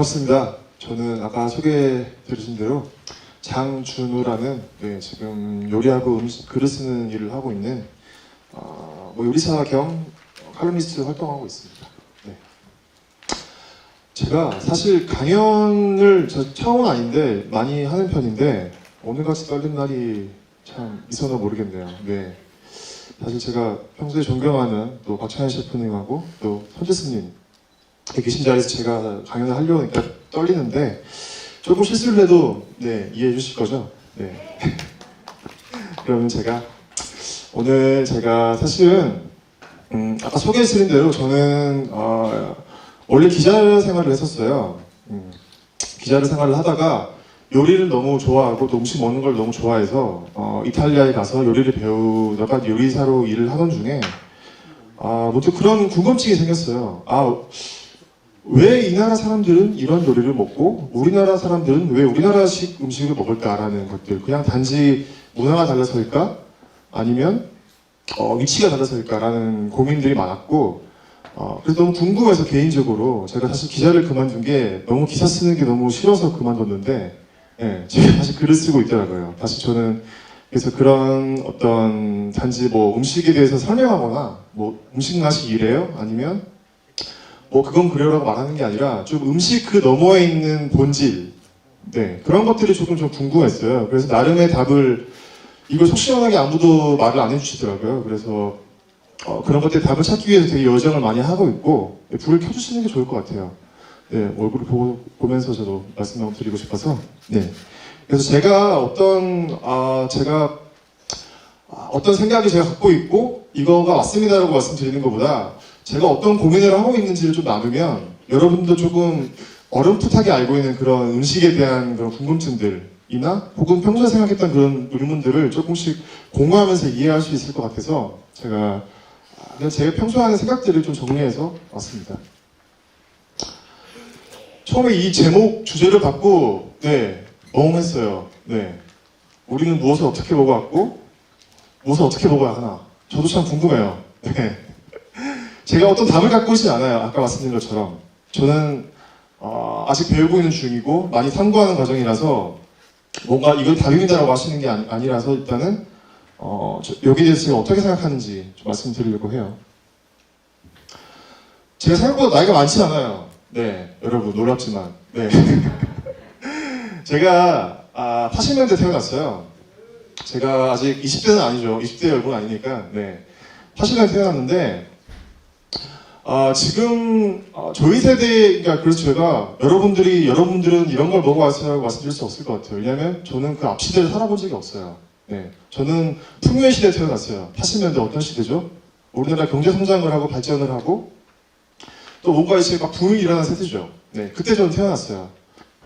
반갑습니다. 저는 아까 소개 들으신 대로 장준우라는 지금 요리하고 글을 쓰는 일을 하고 있는 요리사 겸 칼럼니스트 활동하고 있습니다. 네. 제가 사실 강연을 처음은 아닌데 많이 하는 편인데 오늘같이 떨린 날이 참 있었나 모르겠네요. 네. 사실 제가 평소에 존경하는 또 박찬현 셰프님하고 또 손재수님 계신 자리에서 제가 강연을 하려고 하니까 떨리는데 조금 실수를 해도 이해해 주실 거죠? 네. 그러면 오늘 제가 사실은 아까 소개해드린 대로 저는 원래 기자 생활을 했었어요. 기자 생활을 하다가 요리를 너무 좋아하고 또 음식 먹는 걸 너무 좋아해서 이탈리아에 가서 요리를 배우다가 요리사로 일을 하던 중에 문득 그런 궁금증이 생겼어요. 왜 이 나라 사람들은 이런 요리를 먹고 우리나라 사람들은 왜 우리나라식 음식을 먹을까라는 것들, 그냥 단지 문화가 달라서일까? 아니면 위치가 달라서일까라는 고민들이 많았고 그래서 너무 궁금해서 개인적으로 제가 사실 기자를 그만둔 게 너무 기사 쓰는 게 너무 싫어서 그만뒀는데 제가 다시 글을 쓰고 있더라고요. 다시 저는 그래서 그런 어떤 단지 음식에 대해서 설명하거나 음식 맛이 이래요? 아니면 그건 그래요라고 말하는 게 아니라 좀 음식 그 너머에 있는 본질 그런 것들이 조금 좀 궁금했어요. 그래서 나름의 답을 이걸 속 시원하게 아무도 말을 안 해주시더라고요. 그래서 그런 것들 답을 찾기 위해서 되게 여정을 많이 하고 있고 불을 켜주시는 게 좋을 것 같아요. 얼굴을 보면서 저도 말씀 한번 드리고 싶어서 그래서 제가 어떤 생각이 제가 갖고 있고 이거가 맞습니다라고 말씀드리는 것보다 제가 어떤 고민을 하고 있는지를 좀 나누면 여러분도 조금 어렴풋하게 알고 있는 그런 음식에 대한 그런 궁금증들이나 혹은 평소에 생각했던 그런 의문들을 조금씩 공유하면서 이해할 수 있을 것 같아서 제가 평소에 하는 생각들을 좀 정리해서 왔습니다. 처음에 이 제목 주제를 받고 멍했어요. 우리는 무엇을 어떻게 먹어왔고 무엇을 어떻게 먹어야 하나 저도 참 궁금해요. 제가 어떤 답을 갖고 있진 않아요. 아까 말씀드린 것처럼 저는 아직 배우고 있는 중이고 많이 탐구하는 과정이라서 뭔가 이건 답입니다라고 하시는 게 아니라서 일단은 여기에 대해서 제가 어떻게 생각하는지 좀 말씀드리려고 해요. 제가 생각보다 나이가 많지 않아요. 여러분 놀랍지만 제가 80년대 태어났어요. 제가 아직 20대는 아니죠. 20대 얼굴은 아니니까 80년대 태어났는데 지금 저희 세대, 그래서 제가 여러분들은 이런 걸 먹어왔어요라고 말씀드릴 수 없을 것 같아요. 왜냐면 저는 그 앞 시대를 살아본 적이 없어요. 저는 풍요의 시대에 태어났어요. 80년대 어떤 시대죠? 우리나라 경제 성장을 하고 발전을 하고 또 뭔가 이제 막 붐이 일어나는 세대죠. 그때 저는 태어났어요.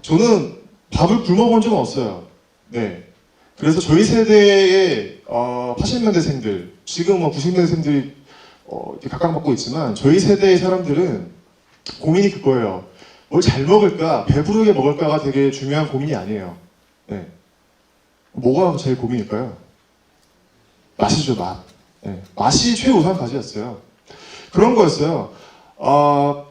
저는 밥을 굶어본 적은 없어요. 그래서 저희 세대의 80년대생들, 지금 90년대생들이 이렇게 각광받고 있지만 저희 세대의 사람들은 고민이 그거예요. 뭘 잘 먹을까, 배부르게 먹을까가 되게 중요한 고민이 아니에요. 뭐가 제일 고민일까요? 맛이죠, 맛. 맛이 최우선 가지였어요. 그런 거였어요.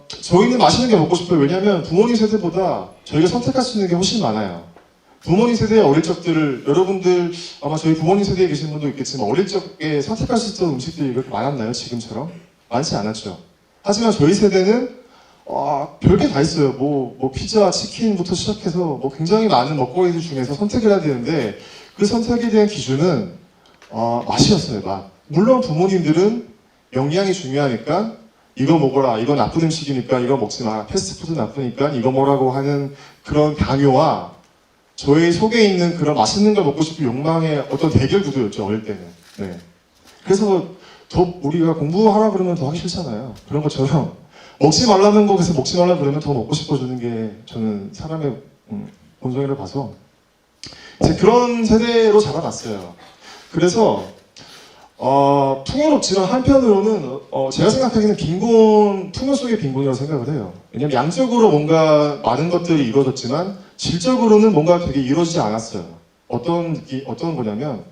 저희는 맛있는 게 먹고 싶어요. 왜냐하면 부모님 세대보다 저희가 선택할 수 있는 게 훨씬 많아요. 부모님 세대의 어릴 적들을 여러분들 아마 저희 부모님 세대에 계신 분도 있겠지만 어릴 적에 선택할 수 있었던 음식들이 그렇게 많았나요? 지금처럼? 많지 않았죠. 하지만 저희 세대는 별게 다 있어요. 피자, 치킨부터 시작해서 굉장히 많은 먹거리들 중에서 선택을 해야 되는데 그 선택에 대한 기준은 맛이었어요. 맛. 물론 부모님들은 영양이 중요하니까 이거 먹어라, 이거 나쁜 음식이니까 이거 먹지 마, 패스트푸드 나쁘니까 이거 먹으라고 하는 그런 강요와 저희 속에 있는 그런 맛있는 걸 먹고 싶은 욕망의 어떤 대결 구도였죠, 어릴 때는. 그래서 더 우리가 공부하라 그러면 더 하기 싫잖아요. 그런 것처럼 먹지 말라는 거에서 먹지 말라 그러면 더 먹고 싶어지는 게 저는 사람의 본성이라 봐서 이제 그런 세대로 자라났어요. 그래서 풍요롭지만 한편으로는 제가 생각하기에는 풍요 속의 빈곤이라고 생각을 해요. 왜냐면 양적으로 뭔가 많은 것들이 이루어졌지만 질적으로는 뭔가 되게 이루어지지 않았어요. 어떤 거냐면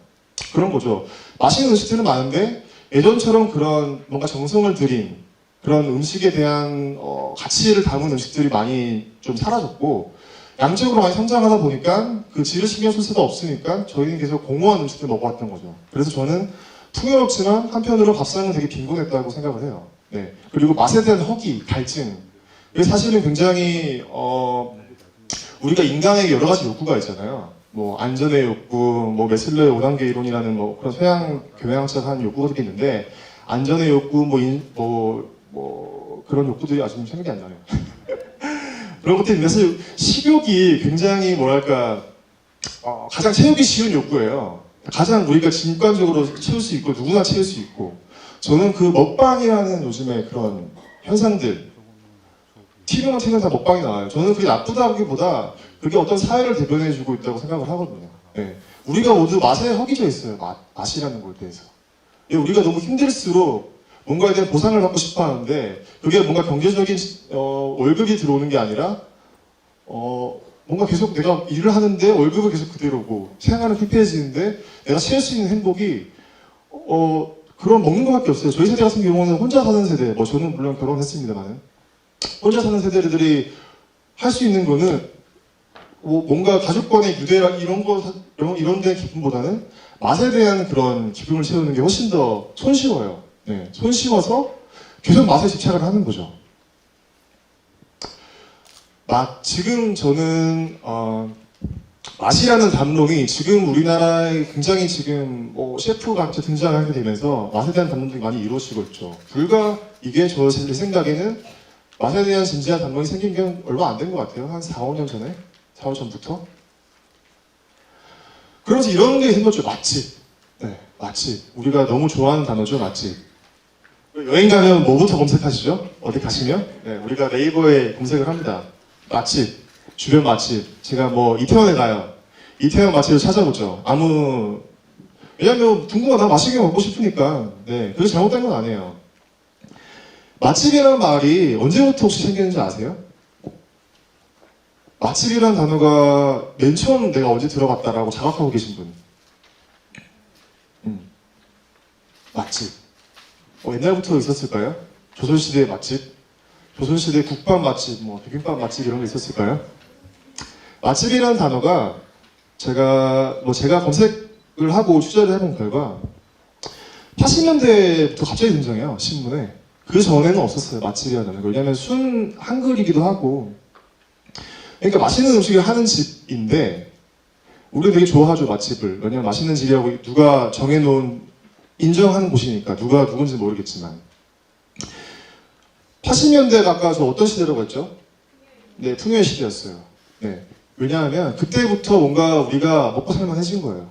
그런 거죠. 맛있는 음식들은 많은데 예전처럼 그런 뭔가 정성을 들인 그런 음식에 대한 가치를 담은 음식들이 많이 좀 사라졌고 양적으로 많이 성장하다 보니까 그 질을 신경 쓸 수도 없으니까 저희는 계속 공허한 음식들 먹어왔던 거죠. 그래서 저는 풍요롭지만 한편으로 밥상은 되게 빈곤했다고 생각을 해요. 네. 그리고 맛에 대한 허기, 갈증. 이게 사실은 굉장히 우리가 인간에게 여러 가지 욕구가 있잖아요. 뭐 안전의 욕구, 뭐 메슬러의 5단계 이론이라는 뭐 그런 서양 교양학자가 한 욕구가 있는데 안전의 욕구, 그런 욕구들이 아직 생각이 안 나네요. 그런 것들이 있는데 사실 식욕이 굉장히 뭐랄까 가장 채우기 쉬운 욕구예요. 가장 우리가 직관적으로 채울 수 있고 누구나 채울 수 있고 저는 그 먹방이라는 요즘에 그런 현상들 TV나 TV는 다 먹방이 나와요. 저는 그게 나쁘다기보다 그게 어떤 사회를 대변해주고 있다고 생각을 하거든요. 네. 우리가 모두 맛에 허기져 있어요. 맛이라는 것에 대해서. 우리가 너무 힘들수록 뭔가에 대한 보상을 받고 싶어 하는데 그게 뭔가 경제적인 월급이 들어오는 게 아니라 뭔가 계속 내가 일을 하는데 월급은 계속 그대로고 생활은 피폐해지는데 내가 취할 수 있는 행복이 그런 먹는 것밖에 없어요. 저희 세대 같은 경우는 혼자 사는 세대, 저는 물론 결혼했습니다만은 혼자 사는 세대들이 할 수 있는 거는 뭔가 가족 간의 유대라 이런 데 기쁨보다는 맛에 대한 그런 기쁨을 채우는 게 훨씬 더 손쉬워요. 네, 손쉬워서 계속 맛에 집착을 하는 거죠. 지금 저는 맛이라는 담론이 지금 우리나라에 굉장히 지금 셰프가 등장하게 되면서 맛에 대한 담론들이 많이 이루어지고 있죠. 불과 이게 제 생각에는 맛에 대한 진지한 담론이 생긴 게 얼마 안 된 것 같아요. 한 4, 5년 전에? 4, 5년 전부터? 그러면서 이런 게 생겼죠. 맛집. 네, 맛집. 우리가 너무 좋아하는 단어죠. 맛집. 여행 가면 뭐부터 검색하시죠? 어디 가시면? 네, 우리가 네이버에 검색을 합니다. 맛집, 주변 맛집. 제가 이태원에 가요. 이태원 맛집을 찾아보죠. 왜냐면 궁금하다. 맛있게 먹고 싶으니까. 네, 그게 잘못된 건 아니에요. 맛집이라는 말이 언제부터 혹시 생겼는지 아세요? 맛집이라는 단어가 맨 처음 내가 언제 들어봤다라고 자각하고 계신 분. 맛집. 옛날부터 있었을까요? 조선시대 맛집? 조선시대 국밥 맛집, 비빔밥 맛집 이런 게 있었을까요? 맛집이라는 단어가 제가 검색을 하고 취재를 해본 결과 80년대부터 갑자기 등장해요, 신문에. 그 전에는 없었어요, 맛집이라는 단어가. 왜냐면 순 한글이기도 하고. 그러니까 맛있는 음식을 하는 집인데, 우리가 되게 좋아하죠, 맛집을. 왜냐면 맛있는 집이라고 누가 정해놓은, 인정하는 곳이니까. 누가 누군지 모르겠지만. 80년대 가까워서 어떤 시대라고 했죠? 네, 풍요의 시대였어요. 네. 왜냐하면 그때부터 뭔가 우리가 먹고 살만해진 거예요.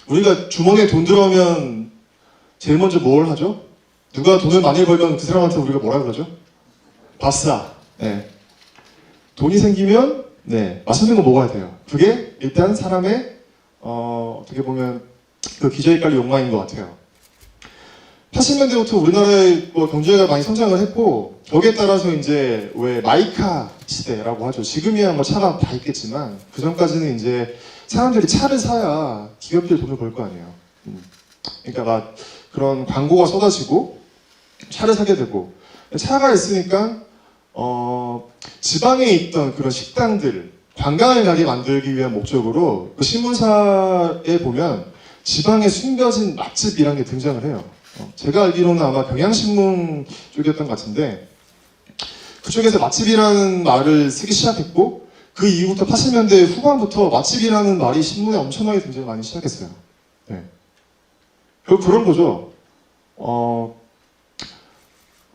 우리가 주머니에 돈 들어오면 제일 먼저 뭘 하죠? 누가 돈을 많이 벌면 그 사람한테 우리가 뭐라 그러죠? 밥사. 네. 돈이 생기면 네, 맛있는 거 먹어야 돼요. 그게 일단 사람의 어떻게 보면 그 기저에 깔린 욕망인 것 같아요. 80년대부터 우리나라의 경제가 많이 성장을 했고 거기에 따라서 이제 왜 마이카 시대라고 하죠. 지금이야 차가 다 있겠지만 그 전까지는 이제 사람들이 차를 사야 기업들이 돈을 벌 거 아니에요. 그러니까 그런 광고가 쏟아지고 차를 사게 되고 차가 있으니까 지방에 있던 그런 식당들 관광을 가게 만들기 위한 목적으로 그 신문사에 보면 지방에 숨겨진 맛집이라는 게 등장을 해요. 제가 알기로는 아마 경향신문 쪽이었던 것 같은데 그쪽에서 맛집이라는 말을 쓰기 시작했고 그 이후부터 80년대 후반부터 맛집이라는 말이 신문에 엄청나게 등장을 많이 시작했어요. 네. 그런 거죠.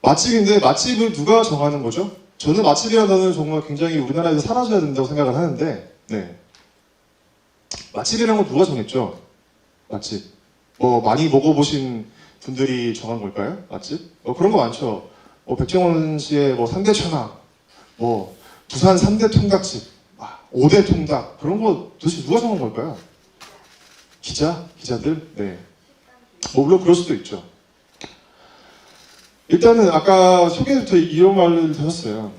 맛집인데 맛집을 누가 정하는 거죠? 저는 맛집이라는 단어는 정말 굉장히 우리나라에서 사라져야 된다고 생각을 하는데 네. 맛집이라는 거 누가 정했죠? 맛집. 많이 먹어보신 분들이 정한 걸까요? 맛집? 그런 거 많죠. 백종원 씨의 3대 천왕, 부산 3대 통닭집, 5대 통닭, 그런 거 도대체 누가 정한 걸까요? 기자들? 네. 물론 그럴 수도 있죠. 일단은 아까 소개부터 이런 말을 하셨어요.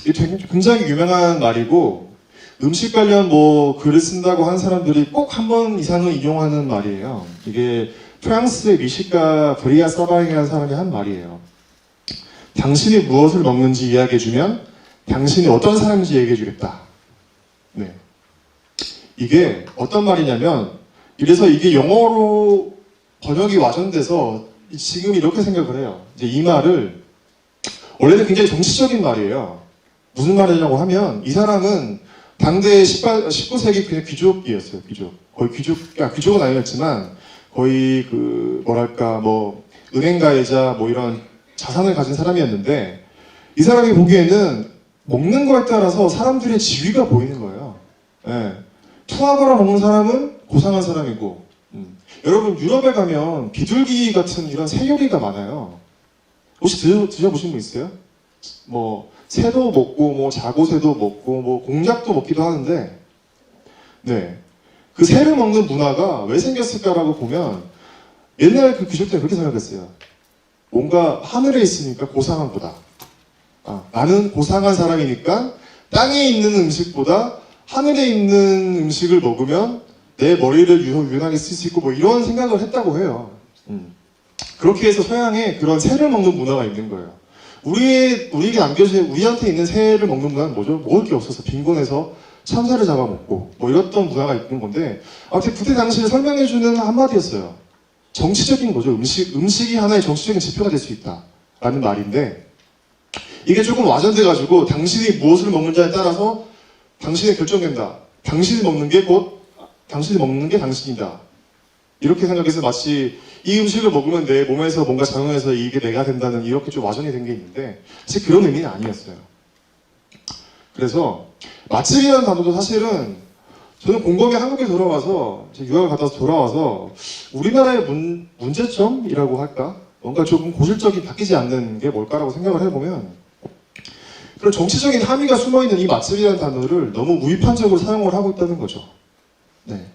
이게 굉장히 유명한 말이고, 음식 관련 글을 쓴다고 한 사람들이 꼭 한 번 이상은 인용하는 말이에요. 이게 프랑스의 미식가 브리아 사바잉이라는 사람이 한 말이에요. 당신이 무엇을 먹는지 이야기해주면 당신이 어떤 사람인지 얘기해주겠다. 네. 이게 어떤 말이냐면, 이래서 이게 영어로 번역이 와전돼서 지금 이렇게 생각을 해요. 이제 이 말을, 원래는 굉장히 정치적인 말이에요. 무슨 말이냐고 하면, 이 사람은 당대 19세기 그냥 귀족이었어요, 귀족. 거의 귀족은 아니었지만, 거의 은행가이자 이런 자산을 가진 사람이었는데, 이 사람이 보기에는 먹는 거에 따라서 사람들의 지위가 보이는 거예요. 예. 투하거나 먹는 사람은 고상한 사람이고, 여러분 유럽에 가면 비둘기 같은 이런 새요리가 많아요. 혹시 드셔보신 분 있어요? 새도 먹고, 자고새도 먹고, 공작도 먹기도 하는데, 네. 그 새를 먹는 문화가 왜 생겼을까라고 보면, 옛날 그 귀족들이 그렇게 생각했어요. 뭔가 하늘에 있으니까 고상한 거다. 나는 고상한 사람이니까 땅에 있는 음식보다 하늘에 있는 음식을 먹으면 내 머리를 유난히 쓸 수 있고 이런 생각을 했다고 해요. 그렇게 해서 서양에 그런 새를 먹는 문화가 있는 거예요. 우리한테 있는 새를 먹는 문화는 뭐죠? 먹을 게 없어서 빈곤해서 참새를 잡아먹고 이랬던 문화가 있는 건데, 아무튼 그때 당시에 설명해주는 한마디였어요. 정치적인 거죠. 음식이 하나의 정치적인 지표가 될 수 있다 라는 말인데, 이게 조금 와전돼가지고 당신이 무엇을 먹는지에 따라서 당신이 결정된다. 당신이 먹는 게 당신이다. 이렇게 생각해서 마치 이 음식을 먹으면 내 몸에서 뭔가 작용해서 이게 내가 된다는, 이렇게 좀 와전이 된 게 있는데, 사실 그런 의미는 아니었어요. 그래서 맛집이라는 단어도 사실은 저는 곰곰이 한국에 돌아와서, 유학을 갔다 와서 돌아와서 우리나라의 문제점이라고 할까? 뭔가 조금 고질적이 바뀌지 않는 게 뭘까라고 생각을 해보면, 그런 정치적인 함의가 숨어있는 이 맛집이라는 단어를 너무 무위판적으로 사용을 하고 있다는 거죠. 네.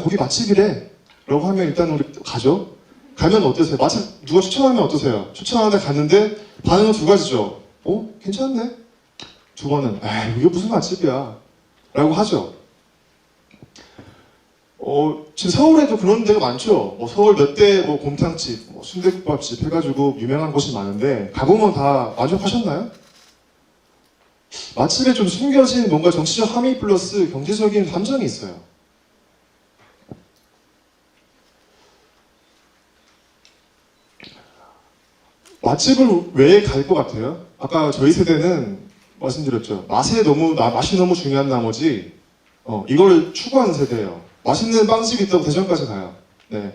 거기 맛집이래 라고 하면 일단 우리 가죠. 가면 어떠세요? 맛집 누가 추천하면 어떠세요? 추천하는데 갔는데 반응은 두 가지죠. 괜찮네. 두 번은 이게 무슨 맛집이야 라고 하죠. 지금 서울에도 그런 데가 많죠. 서울 몇 대 곰탕집, 순댓국밥집 해가지고 유명한 곳이 많은데, 가보면 다 만족하셨나요? 맛집에 좀 숨겨진 뭔가 정치적 함의 플러스 경제적인 함정이 있어요. 맛집을 왜 갈 것 같아요? 아까 저희 세대는 말씀드렸죠. 맛이 너무 중요한 나머지 이걸 추구하는 세대예요. 맛있는 빵집이 있다고 대전까지 가요. 네.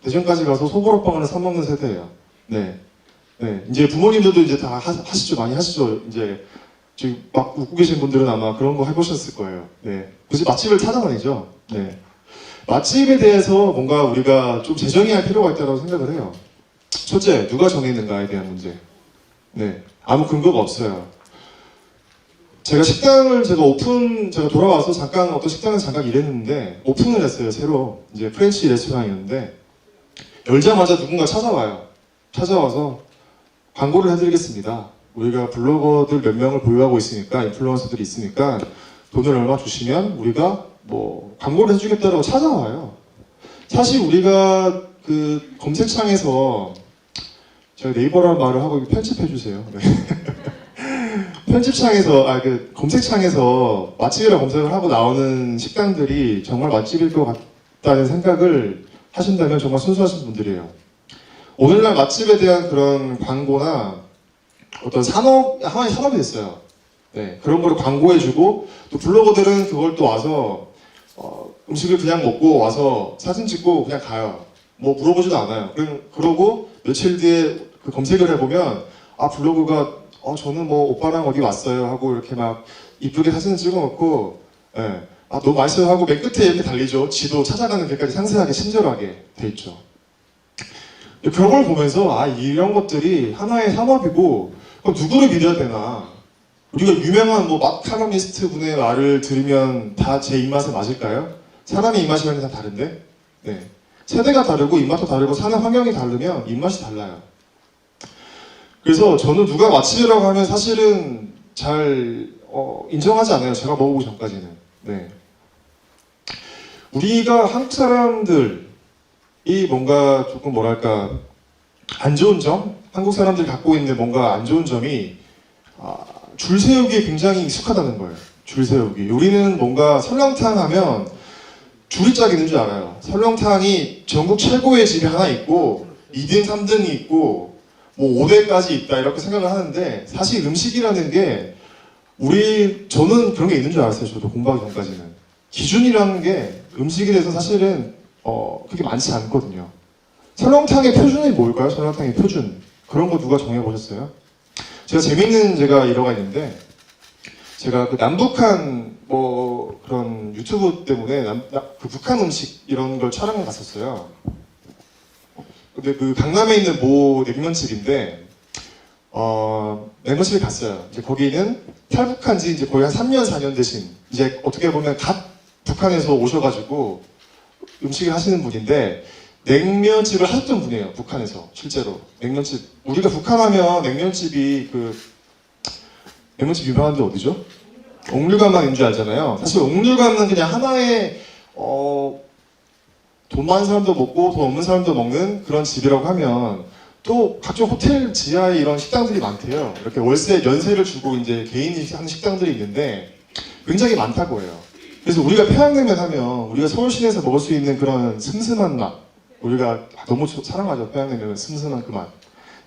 대전까지 가서 소보로빵을 사 먹는 세대예요. 네. 네. 이제 부모님들도 이제 다 하시죠. 많이 하시죠. 이제 지금 막 웃고 계신 분들은 아마 그런 거 해보셨을 거예요. 네. 굳이 맛집을 찾아다니죠. 네. 맛집에 대해서 뭔가 우리가 좀 재정의할 필요가 있다고 생각을 해요. 첫째, 누가 정했는가에 대한 문제. 네. 아무 근거가 없어요. 제가 돌아와서 어떤 식당에서 잠깐 일했는데, 오픈을 했어요, 새로. 이제 프렌치 레스토랑이었는데, 열자마자 누군가 찾아와서, 광고를 해드리겠습니다. 우리가 블로거들 몇 명을 보유하고 있으니까, 인플루언서들이 있으니까, 돈을 얼마 주시면, 우리가 광고를 해주겠다라고 찾아와요. 사실 우리가 검색창에서, 제가 네이버라는 말을 하고 편집해주세요. 네. 검색창에서 맛집이라고 검색을 하고 나오는 식당들이 정말 맛집일 것 같다는 생각을 하신다면 정말 순수하신 분들이에요. 오늘날 맛집에 대한 그런 광고나 어떤 하나의 산업이 됐어요. 네, 그런 거를 광고해주고, 또 블로거들은 그걸 또 와서 음식을 그냥 먹고 와서 사진 찍고 그냥 가요. 물어보지도 않아요. 그러고 며칠 뒤에 검색을 해보면, 블로그가 저는 오빠랑 어디 왔어요 하고 이렇게 막 이쁘게 사진을 찍어놓고, 예, 너무 맛있어요 하고 맨 끝에 이렇게 달리죠. 지도 찾아가는 데까지 상세하게 친절하게 돼 있죠. 그런 걸 보면서 이런 것들이 하나의 산업이고, 그럼 누구를 믿어야 되나? 우리가 유명한 마카로니스트 분의 말을 들으면 다 제 입맛에 맞을까요? 사람의 입맛이라는 게 다 다른데, 네. 세대가 다르고 입맛도 다르고 사는 환경이 다르면 입맛이 달라요. 그래서 저는 누가 맛집이라고 하면 사실은 잘 인정하지 않아요. 제가 먹어보기 전까지는. 네. 우리가 한국 사람들이 뭔가 조금 안 좋은 점, 한국 사람들이 갖고 있는 뭔가 안 좋은 점이 줄 세우기에 굉장히 익숙하다는 거예요. 줄 세우기. 우리는 뭔가 설렁탕 하면 줄이 짝 있는 줄 알아요. 설렁탕이 전국 최고의 집이 하나 있고 2등, 3등이 있고 뭐 5대까지 있다 이렇게 생각을 하는데 사실 음식이라는 게 저는 그런 게 있는 줄 알았어요. 저도 공부하기 전까지는. 기준이라는 게 음식에 대해서 사실은 그렇게 많지 않거든요. 설렁탕의 표준이 뭘까요? 설렁탕의 표준. 그런 거 누가 정해보셨어요? 제가 재밌는 일화가 있는데 제가 그 남북한 뭐 그런 유튜브 때문에 그 북한 음식 이런 걸 촬영을 갔었어요. 근데 그 강남에 있는 모 냉면집인데 냉면집에 갔어요. 이제 거기는 탈북한 지 이제 거의 한 3년, 4년 되신 이제 어떻게 보면 갓 북한에서 오셔가지고 음식을 하시는 분인데 냉면집을 하셨던 분이에요. 북한에서 실제로 냉면집 우리가 북한 하면 냉면집이 냉면집 유명한 데 어디죠? 옥류관만 있는 줄 알잖아요. 사실 옥류관은 그냥 하나의 돈 많은 사람도 먹고 돈 없는 사람도 먹는 그런 집이라고 하면 또 각종 호텔 지하에 이런 식당들이 많대요. 이렇게 연세를 주고 이제 개인이 하는 식당들이 있는데 굉장히 많다고 해요. 그래서 우리가 평양냉면 하면 우리가 서울 시내에서 먹을 수 있는 그런 슴슴한 맛, 우리가 너무 사랑하죠. 평양냉면은 슴슴한 그 맛.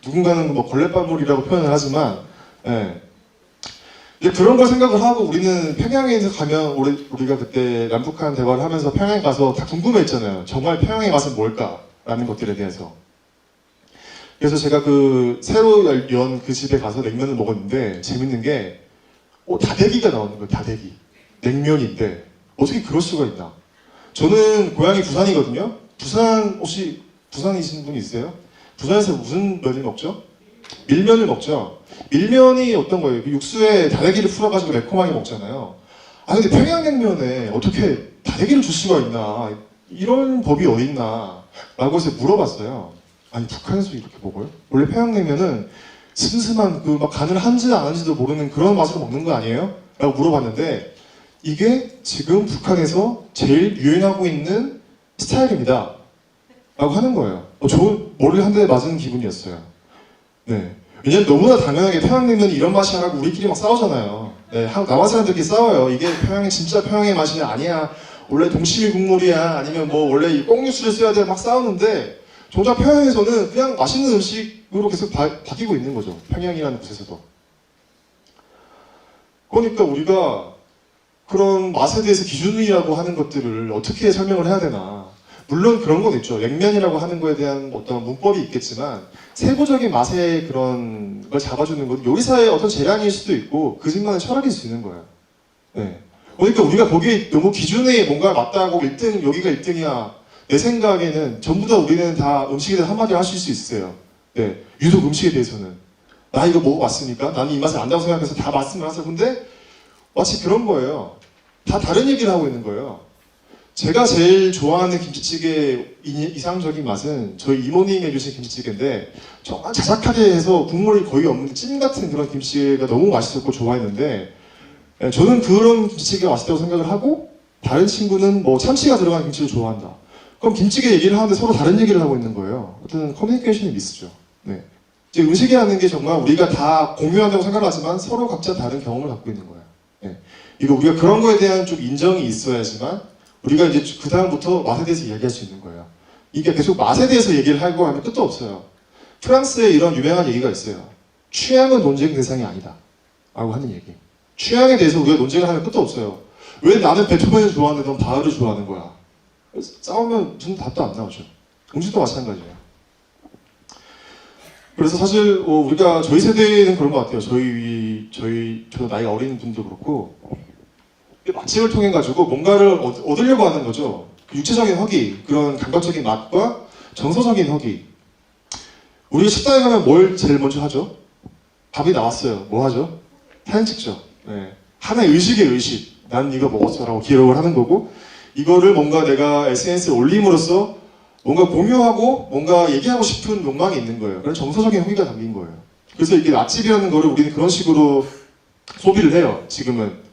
누군가는 뭐 걸레바물이라고 표현을 하지만, 예. 그런 걸 생각을 하고 우리는 평양에서 가면 우리가 그때 남북한 대화를 하면서 평양에 가서 다 궁금해했잖아요. 정말 평양의 맛은 뭘까라는 것들에 대해서. 그래서 제가 그 새로 연 그 집에 가서 냉면을 먹었는데 재밌는 게 다대기가 나오는 거예요. 다대기. 냉면인데 어떻게 그럴 수가 있나. 저는 고향이 부산이거든요. 혹시 부산이신 분 있어요? 부산에서 무슨 면을 먹죠? 밀면을 먹죠. 밀면이 어떤 거예요? 육수에 다대기를 풀어가지고 매콤하게 먹잖아요. 근데 평양냉면에 어떻게 다대기를 줄 수가 있나? 이런 법이 어딨나? 라고 해서 물어봤어요. 아니 북한에서 이렇게 먹어요? 원래 평양냉면은 슴슴한 막 간을 한지 안 한지도 모르는 그런 맛으로 먹는 거 아니에요? 라고 물어봤는데 이게 지금 북한에서 제일 유행하고 있는 스타일입니다. 라고 하는 거예요. 좋은 머리를 한 대 맞은 기분이었어요. 네. 왜냐면 너무나 당연하게 평양냉면이 이런 맛이야라고 우리끼리 막 싸우잖아요. 네, 남한 사람들끼리 싸워요. 이게 진짜 평양의 맛이 아니야. 원래 동치미 국물이야. 아니면 뭐 원래 이 꽁육수를 써야 돼. 막 싸우는데 정작 평양에서는 그냥 맛있는 음식으로 계속 바뀌고 있는 거죠. 평양이라는 곳에서도. 그러니까 우리가 그런 맛에 대해서 기준이라고 하는 것들을 어떻게 설명을 해야 되나. 물론 그런 건 있죠. 냉면이라고 하는 거에 대한 어떤 문법이 있겠지만 세부적인 맛의 그런 걸 잡아주는 건 요리사의 어떤 재량일 수도 있고 그 집만의 철학일 수 있는 거예요. 네. 그러니까 우리가 거기에 너무 기준에 뭔가 맞다고 1등, 여기가 1등이야. 내 생각에는 전부 다 우리는 다 음식에 대해서 한마디 하실 수 있어요. 네. 유독 음식에 대해서는. 나 이거 먹어봤으니까 나는 이 맛을 안다고 생각해서 다 말씀을 하세요. 근데 마치 그런 거예요. 다 다른 얘기를 하고 있는 거예요. 제가 제일 좋아하는 김치찌개의 이상적인 맛은 저희 이모님이 해주신 김치찌개인데 정말 자작하게 해서 국물이 거의 없는 찜 같은 그런 김치찌개가 너무 맛있었고 좋아했는데 저는 그런 김치찌개가 맛있다고 생각을 하고 다른 친구는 뭐 참치가 들어간 김치를 좋아한다. 그럼 김치찌개 얘기를 하는데 서로 다른 얘기를 하고 있는 거예요. 어떤 커뮤니케이션이 미스죠. 네. 이제 음식이라는 게 정말 우리가 다 공유한다고 생각하지만 서로 각자 다른 경험을 갖고 있는 거예요. 네. 이거 우리가 그런 거에 대한 좀 인정이 있어야지만 우리가 이제 그 다음부터 맛에 대해서 이야기할 수 있는 거예요. 이게 계속 맛에 대해서 얘기를 하고 하면 끝도 없어요. 프랑스에 이런 유명한 얘기가 있어요. 취향은 논쟁 대상이 아니다. 라고 하는 얘기. 취향에 대해서 우리가 논쟁을 하면 끝도 없어요. 왜 나는 베토벤을 좋아하는데 넌 바흐를 좋아하는 거야? 싸우면 무슨 답도 안 나오죠. 음식도 마찬가지예요. 그래서 사실 우리가 저희 세대는 그런 것 같아요. 저도 나이가 어린 분도 그렇고 맛집을 통해 가지고 뭔가를 얻으려고 하는 거죠. 그 육체적인 허기, 그런 감각적인 맛과 정서적인 허기. 우리가 식당에 가면 뭘 제일 먼저 하죠? 밥이 나왔어요. 뭐 하죠? 사진 찍죠. 네. 하나의 의식의 의식. 난 이거 먹었어라고 기록을 하는 거고 이거를 뭔가 내가 SNS에 올림으로써 뭔가 공유하고 뭔가 얘기하고 싶은 욕망이 있는 거예요. 그런 정서적인 허기가 담긴 거예요. 그래서 이게 맛집이라는 거를 우리는 그런 식으로 소비를 해요. 지금은.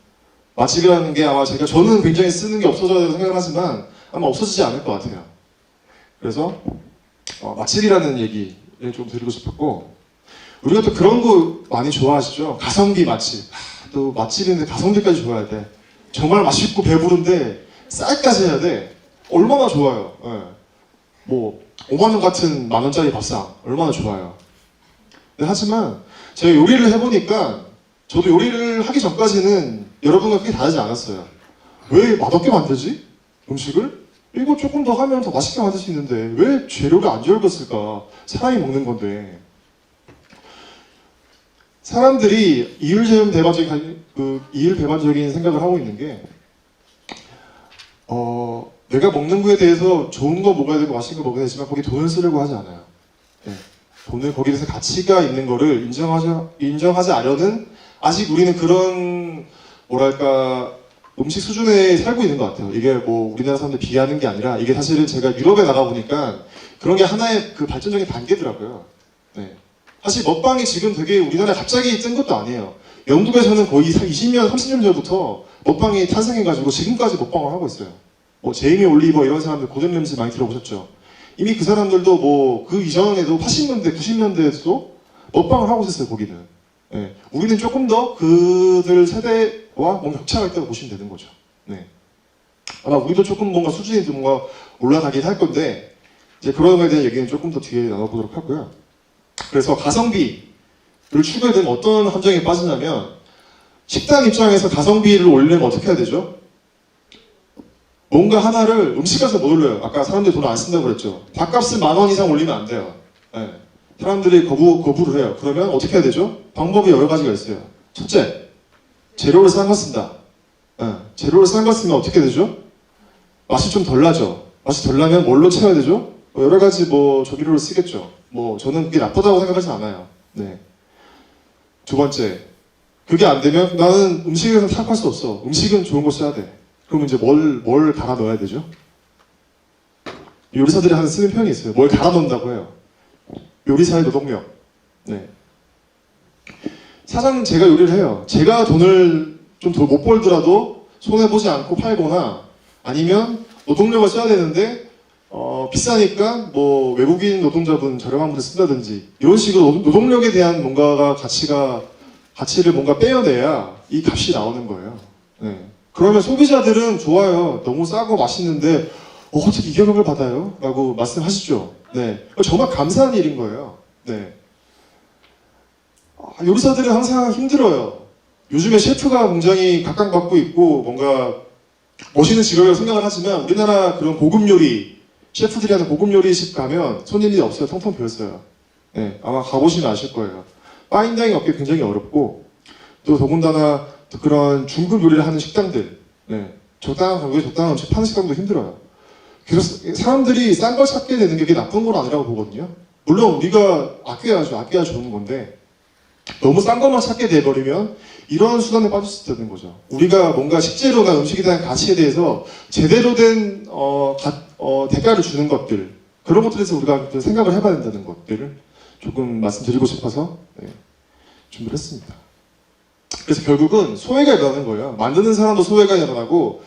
맛집이라는 게 아마 저는 굉장히 쓰는 게 없어져야 된다고 생각을 하지만 아마 없어지지 않을 것 같아요. 그래서 맛집이라는 얘기 좀 드리고 싶었고, 우리가 또 그런 거 많이 좋아하시죠? 가성비 맛집. 또 맛집인데 가성비까지 줘야 돼. 정말 맛있고 배부른데 쌀까지 해야 돼. 얼마나 좋아요. 예. 뭐 5만 원 같은 만 원짜리 밥상 얼마나 좋아요. 네, 하지만 제가 요리를 해보니까 저도 요리를 하기 전까지는 여러분과 크게 다르지 않았어요. 왜 맛없게 만들지? 음식을? 이거 조금 더 하면 더 맛있게 만들 수 있는데 왜 재료를 안 절겼을까? 사람이 먹는 건데. 사람들이 이율배반적인 생각을 하고 있는 게 내가 먹는 거에 대해서 좋은 거 먹어야 되고 맛있는 거 먹어야 되지만 거기에 돈을 쓰려고 하지 않아요. 네. 돈을 거기에 대해서 가치가 있는 거를 인정하지 않으려는 아직 우리는 그런 뭐랄까 음식 수준에 살고 있는 것 같아요. 이게 뭐 우리나라 사람들 비하하는 게 아니라 이게 사실은 제가 유럽에 나가보니까 그런 게 하나의 그 발전적인 단계더라고요. 네. 사실 먹방이 지금 되게 우리나라에 갑자기 뜬 것도 아니에요. 영국에서는 거의 20년, 30년 전부터 먹방이 탄생해가지고 지금까지 먹방을 하고 있어요. 뭐 제이미 올리버 이런 사람들 고전 램지 많이 들어보셨죠? 이미 그 사람들도 뭐 그 이전에도 80년대, 90년대에도 먹방을 하고 있었어요, 거기는. 네. 우리는 조금 더 그들 세대와 뭔가 격차가 있다고 보시면 되는 거죠. 네. 아마 우리도 조금 뭔가 수준이 뭔가 올라가긴 할 건데 이제 그런 거에 대한 얘기는 조금 더 뒤에 나눠보도록 하고요. 그래서 가성비를 추구해야 되면 어떤 함정에 빠지냐면 식당 입장에서 가성비를 올리려면 어떻게 해야 되죠? 뭔가 하나를 음식값을 못 올려요. 아까 사람들이 돈을 안 쓴다고 그랬죠. 밥값을 10,000원 이상 올리면 안 돼요. 네. 사람들이 거부를 해요. 그러면 어떻게 해야 되죠? 방법이 여러 가지가 있어요. 첫째, 재료를 싼 거 쓴다. 네. 재료를 싼 거 쓰면 어떻게 되죠? 맛이 좀 덜 나죠. 맛이 덜 나면 뭘로 채워야 되죠? 여러 가지 뭐 조미료를 쓰겠죠. 뭐 저는 그게 나쁘다고 생각하지 않아요. 네. 두 번째, 그게 안 되면 나는 음식에서 탓할 수 없어. 음식은 좋은 거 써야 돼. 그럼 이제 뭘 갈아 넣어야 되죠? 요리사들이 하는 쓰는 표현이 있어요. 뭘 갈아 넣는다고 해요. 요리사의 노동력. 네. 사장님 제가 요리를 해요. 제가 돈을 좀 더 못 벌더라도 손해보지 않고 팔거나 아니면 노동력을 써야 되는데 비싸니까 뭐 외국인 노동자분 저렴한 분을 쓴다든지 이런 식으로 노동력에 대한 뭔가가 가치를 뭔가 빼어내야 이 값이 나오는 거예요. 네. 그러면 소비자들은 좋아요. 너무 싸고 맛있는데 어떻게 이 가격을 받아요? 라고 말씀하시죠. 네. 정말 감사한 일인 거예요. 네. 요리사들은 항상 힘들어요. 요즘에 셰프가 굉장히 각광받고 있고 뭔가 멋있는 직업이라고 생각을 하지만 우리나라 그런 고급 요리 셰프들이 하는 고급 요리집 가면 손님이 없어요. 텅텅 비었어요. 네. 아마 가보시면 아실 거예요. 파인다이닝 업계 굉장히 어렵고 또 더군다나 그런 중급 요리를 하는 식당들, 네. 적당한 가격에 적당한 음식 파는 식당도 힘들어요. 그래서 사람들이 싼 걸 찾게 되는 게 그게 나쁜 건 아니라고 보거든요. 물론 우리가 아껴야 좋은 건데 너무 싼 것만 찾게 돼버리면 이런 수단에 빠질 수 있다는 거죠. 우리가 뭔가 식재료나 음식에 대한 가치에 대해서 제대로 된 대가를 주는 것들 그런 것들에서 우리가 좀 생각을 해봐야 된다는 것들을 조금 말씀드리고 싶어서 네, 준비를 했습니다. 그래서 결국은 소외가 일어나는 거예요. 만드는 사람도 소외가 일어나고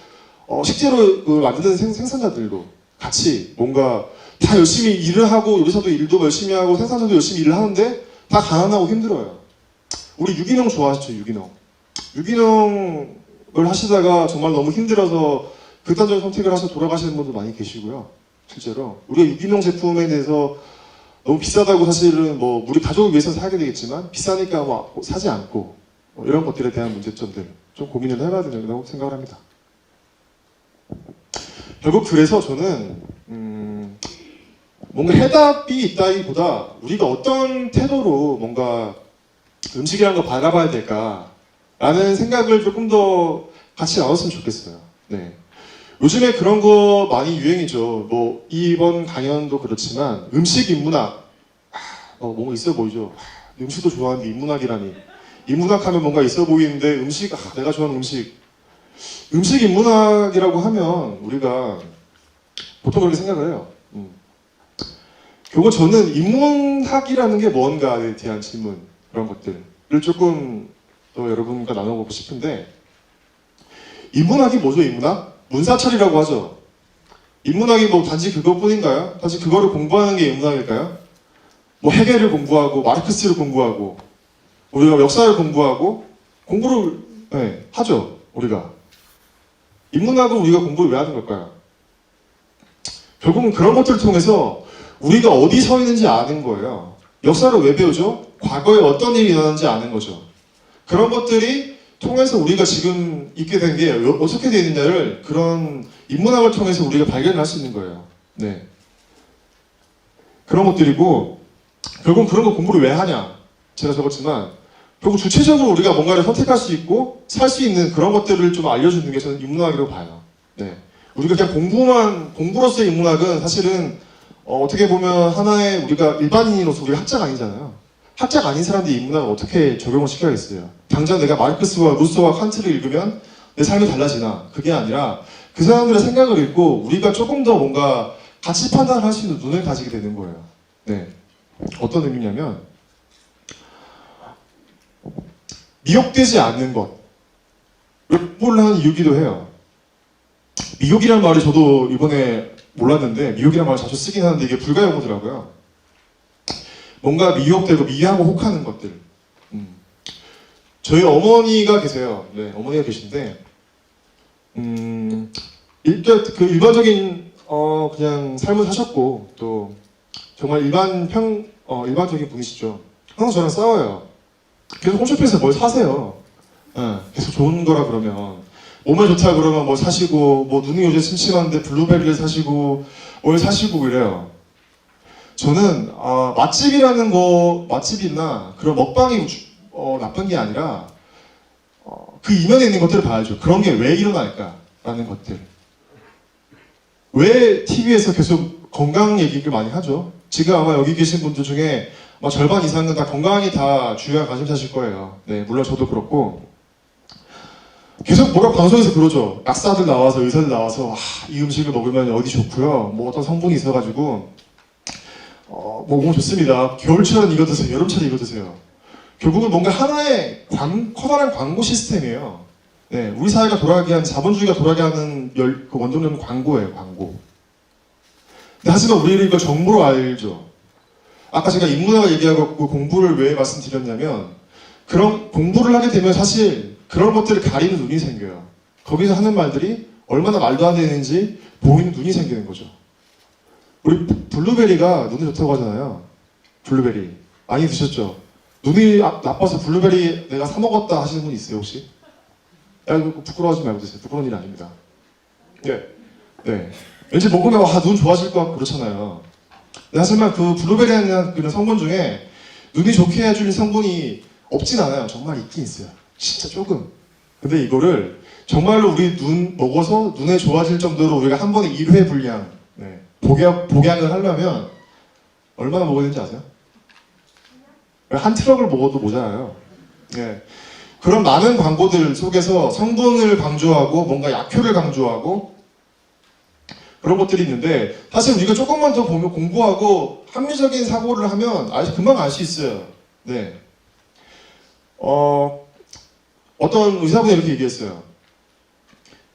식재료 만드는 생산자들도 같이 뭔가 다 열심히 일을 하고 요리사도 일도 열심히 하고 생산자도 열심히 일을 하는데 다 가난하고 힘들어요. 우리 유기농 좋아하시죠? 유기농을 하시다가 정말 너무 힘들어서 극단적인 선택을 하셔서 돌아가시는 분도 많이 계시고요. 실제로 우리가 유기농 제품에 대해서 너무 비싸다고 사실은 뭐 우리 가족을 위해서 사게 되겠지만 비싸니까 뭐 사지 않고 이런 것들에 대한 문제점들 좀 고민을 해봐야 된다고 생각을 합니다. 결국 그래서 저는 뭔가 해답이 있다기보다 우리가 어떤 태도로 뭔가 음식이라는 걸 바라봐야 될까라는 생각을 조금 더 같이 나눴으면 좋겠어요. 네. 요즘에 그런 거 많이 유행이죠. 뭐 이번 강연도 그렇지만 음식 인문학 뭔가 있어 보이죠. 음식도 좋아하는데 인문학이라니. 인문학하면 뭔가 있어 보이는데 음식 내가 좋아하는 음식 인문학이라고 하면 우리가 보통 그렇게 생각을 해요. 결국 저는 인문학이라는 게 뭔가에 대한 질문 그런 것들을 조금 더 여러분과 나눠보고 싶은데 인문학이 뭐죠? 인문학? 문사철이라고 하죠. 인문학이 뭐 단지 그것뿐인가요? 단지 그거를 공부하는 게 인문학일까요? 뭐 헤겔을 공부하고 마르크스를 공부하고 우리가 역사를 공부하고 공부를 하죠. 우리가 인문학을 우리가 공부를 왜 하는 걸까요? 결국은 그런 것들을 통해서 우리가 어디 서 있는지 아는 거예요. 역사를 왜 배우죠? 과거에 어떤 일이 일어났는지 아는 거죠. 그런 것들이 통해서 우리가 지금 있게 된 게 어떻게 되어 있느냐를 그런 인문학을 통해서 우리가 발견할 수 있는 거예요. 네. 그런 것들이고 결국은 그런 거 공부를 왜 하냐? 제가 적었지만 결국 주체적으로 우리가 뭔가를 선택할 수 있고 살 수 있는 그런 것들을 좀 알려주는 게 저는 인문학이라고 봐요. 네. 우리가 그냥 공부로서의 인문학은 사실은 어떻게 보면 하나의 우리가 일반인으로서 우리가 학자가 아니잖아요. 학자가 아닌 사람들이 인문학을 어떻게 적용을 시켜야겠어요. 당장 내가 마르크스와 루소와 칸트를 읽으면 내 삶이 달라지나? 그게 아니라 그 사람들의 생각을 읽고 우리가 조금 더 뭔가 가치 판단을 할 수 있는 눈을 가지게 되는 거예요. 네. 어떤 의미냐면 미혹되지 않는 것. 공부를 하는 이유기도 해요. 미혹이라는 말이 저도 이번에 몰랐는데 미혹이라는 말을 자주 쓰긴 하는데 이게 불가용어더라고요. 뭔가 미혹되고 미하고 혹하는 것들. 저희 어머니가 계세요. 네, 어머니가 계신데 일단 그 일반적인 그냥 삶을 사셨고 또 정말 일반적인 분이시죠. 항상 저랑 싸워요. 계속 홈쇼핑에서 뭘 사세요. 계속 좋은 거라 그러면 몸에 좋다 그러면 뭐 사시고 뭐 눈이 요새 침침한데 블루베리를 사시고 뭘 사시고 이래요. 저는 맛집이나 그런 먹방이 나쁜 게 아니라 그 이면에 있는 것들을 봐야죠. 그런 게 왜 일어날까라는 것들. 왜 TV에서 계속 건강 얘기를 많이 하죠? 지금 아마 여기 계신 분들 중에 절반 이상은 다 건강이 다 주요한 관심사실 거예요. 네, 물론 저도 그렇고 계속 뭐가 방송에서 그러죠. 약사들 나와서 의사들 나와서 이 음식을 먹으면 어디 좋고요. 뭐 어떤 성분이 있어가지고 뭐 몸 좋습니다. 겨울철은 이거 드세요. 여름철에 이거 드세요. 결국은 뭔가 하나의 커다란 광고 시스템이에요. 네, 우리 사회가 돌아가게 하는 자본주의가 돌아가게 하는 그 원동력은 광고예요. 광고. 근데 하지만 우리는 이걸 정보로 알죠. 아까 제가 인문학을 얘기하고 공부를 왜 말씀드렸냐면 그런 공부를 하게 되면 사실 그런 것들을 가리는 눈이 생겨요. 거기서 하는 말들이 얼마나 말도 안 되는지 보이는 눈이 생기는 거죠. 우리 블루베리가 눈에 좋다고 하잖아요. 블루베리 많이 드셨죠? 눈이 나빠서 블루베리 내가 사 먹었다 하시는 분 있어요 혹시? 부끄러워하지 말고 드세요. 부끄러운 일 아닙니다. 네. 왠지 먹으면 눈 좋아질 것 같고 그렇잖아요. 하지만 그 블루베리라는 그런 성분 중에 눈이 좋게 해주는 성분이 없진 않아요. 정말 있긴 있어요. 진짜 조금. 근데 이거를 정말로 우리 눈 먹어서 눈에 좋아질 정도로 우리가 한 번에 1회 분량 복양을 하려면 얼마나 먹어야 되는지 아세요? 한 트럭을 먹어도 모자라요. 네. 그런 많은 광고들 속에서 성분을 강조하고 뭔가 약효를 강조하고 그런 것들이 있는데 사실 우리가 조금만 더 보면 공부하고 합리적인 사고를 하면 금방 알 수 있어요. 네. 어떤 의사분이 이렇게 얘기했어요.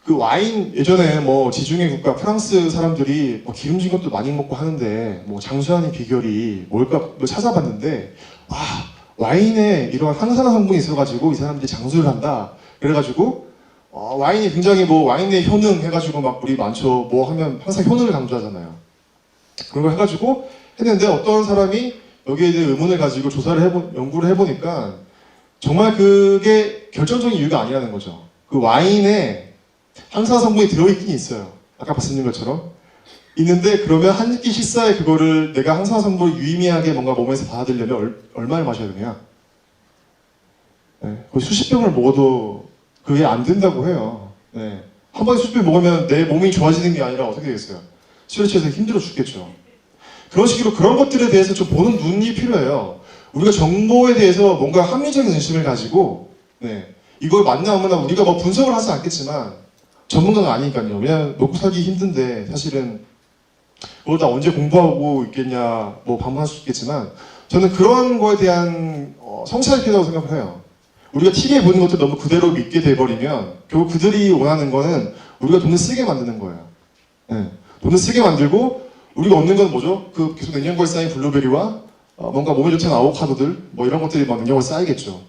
그 와인 예전에 뭐 지중해 국가 프랑스 사람들이 기름진 것도 많이 먹고 하는데 뭐 장수하는 비결이 뭘까 찾아봤는데 와인에 이런 항산화 성분이 있어가지고 이 사람들이 장수를 한다. 그래가지고 와인이 굉장히 와인의 효능 해가지고 우리 많죠. 뭐 하면 항상 효능을 강조하잖아요. 그런 걸 해가지고 했는데 어떤 사람이 여기에 대해 의문을 가지고 연구를 해보니까 정말 그게 결정적인 이유가 아니라는 거죠. 그 와인에 항산화 성분이 들어있긴 있어요. 아까 말씀드린 것처럼. 있는데 그러면 한 끼 식사에 그거를 내가 항산화 성분을 유의미하게 뭔가 몸에서 받아들이려면 얼마를 마셔야 되냐? 네, 거의 수십 병을 먹어도 그게 안 된다고 해요. 네. 한 번에 수십 병 먹으면 내 몸이 좋아지는 게 아니라 어떻게 되겠어요? 술에 취해서 힘들어 죽겠죠. 그런 식으로 그런 것들에 대해서 좀 보는 눈이 필요해요. 우리가 정보에 대해서 뭔가 합리적인 의심을 가지고 이걸 맞나 안 맞나 우리가 분석을 하지 않겠지만 전문가가 아니니까요. 왜냐면 먹고 살기 힘든데 사실은 그걸 다 언제 공부하고 있겠냐 반문할 수 있겠지만 저는 그런 거에 대한 성찰이 필요하다고 생각을 해요. 우리가 TV에 보는 것들 너무 그대로 믿게 돼버리면 결국 그들이 원하는 거는 우리가 돈을 쓰게 만드는 거예요. 돈을 쓰게 만들고 우리가 얻는 건 뭐죠? 그 계속 냉장고에 쌓인 블루베리와 뭔가 몸에 좋지 않은 아보카도들 뭐 이런 것들이 막 능력을 쌓이겠죠.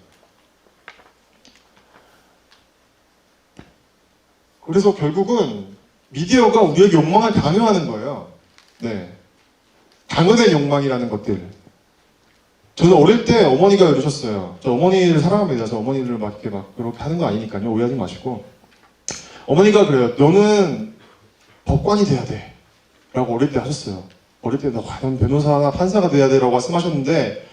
그래서 결국은 미디어가 우리에게 욕망을 강요하는 거예요. 네, 강요된 욕망이라는 것들. 저는 어릴 때 어머니가 이러셨어요. 저 어머니를 사랑합니다. 저 어머니를 막 이렇게 막 그렇게 하는 거 아니니까요. 오해하지 마시고. 어머니가 그래요. 너는 법관이 돼야 돼. 라고 어릴 때 하셨어요. 어릴 때 너 과연 변호사나 판사가 돼야 돼. 라고 말씀하셨는데,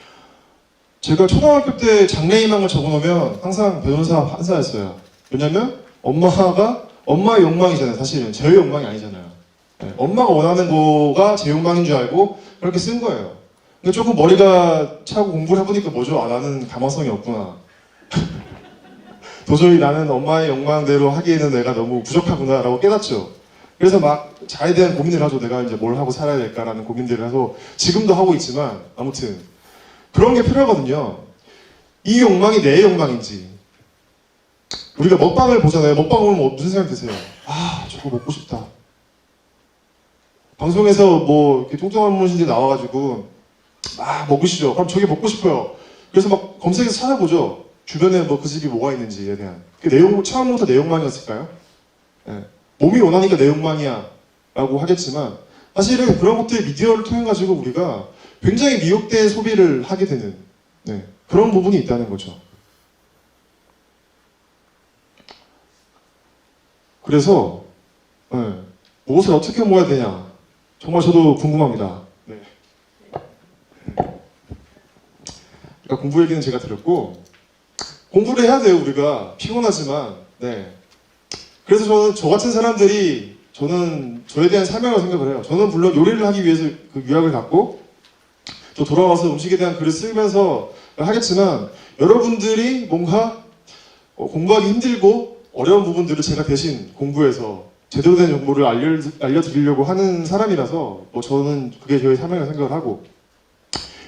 제가 초등학교 때 장래희망을 적어놓으면 항상 변호사, 판사였어요. 왜냐면 엄마의 욕망이잖아요. 사실은 제 욕망이 아니잖아요. 네, 엄마가 원하는 거가 제 욕망인 줄 알고 그렇게 쓴 거예요. 근데 조금 머리가 차고 공부를 해보니까 뭐죠? 아, 나는 가망성이 없구나. 도저히 나는 엄마의 욕망대로 하기에는 내가 너무 부족하구나 라고 깨닫죠. 그래서 막 자에 대한 고민을 하죠. 내가 이제 뭘 하고 살아야 될까라는 고민들을 해서 지금도 하고 있지만, 아무튼 그런 게 필요하거든요. 이 욕망이 내 욕망인지. 우리가 먹방을 보잖아요. 먹방 보면 무슨 생각 드세요? 아, 저거 먹고 싶다. 방송에서 뭐 이렇게 뚱뚱한 분들이 나와가지고 막 먹으시죠. 그럼 저게 먹고 싶어요. 그래서 막 검색해서 찾아보죠. 주변에 뭐 그 집이 뭐가 있는지에 대한. 그 내용, 처음부터 내 욕망이었을까요? 네. 몸이 원하니까 내 욕망이야 라고 하겠지만, 사실은 그런 것들이 미디어를 통해 가지고 우리가 굉장히 미혹된 소비를 하게 되는, 네, 그런 부분이 있다는 거죠. 그래서 네, 무엇을 어떻게 모아야 되냐, 정말 저도 궁금합니다. 네. 그러니까 공부 얘기는 제가 드렸고, 공부를 해야 돼요. 우리가 피곤하지만. 네. 그래서 저는 저 같은 사람들이, 저는 저에 대한 사명이라고 생각을 해요. 저는 물론 요리를 하기 위해서 그 유학을 갔고 또 돌아와서 음식에 대한 글을 쓰면서 하겠지만, 여러분들이 뭔가 공부하기 힘들고 어려운 부분들을 제가 대신 공부해서 제대로 된 정보를 알려드리려고 하는 사람이라서 뭐 저는 그게 저의 사명이라고 생각을 하고,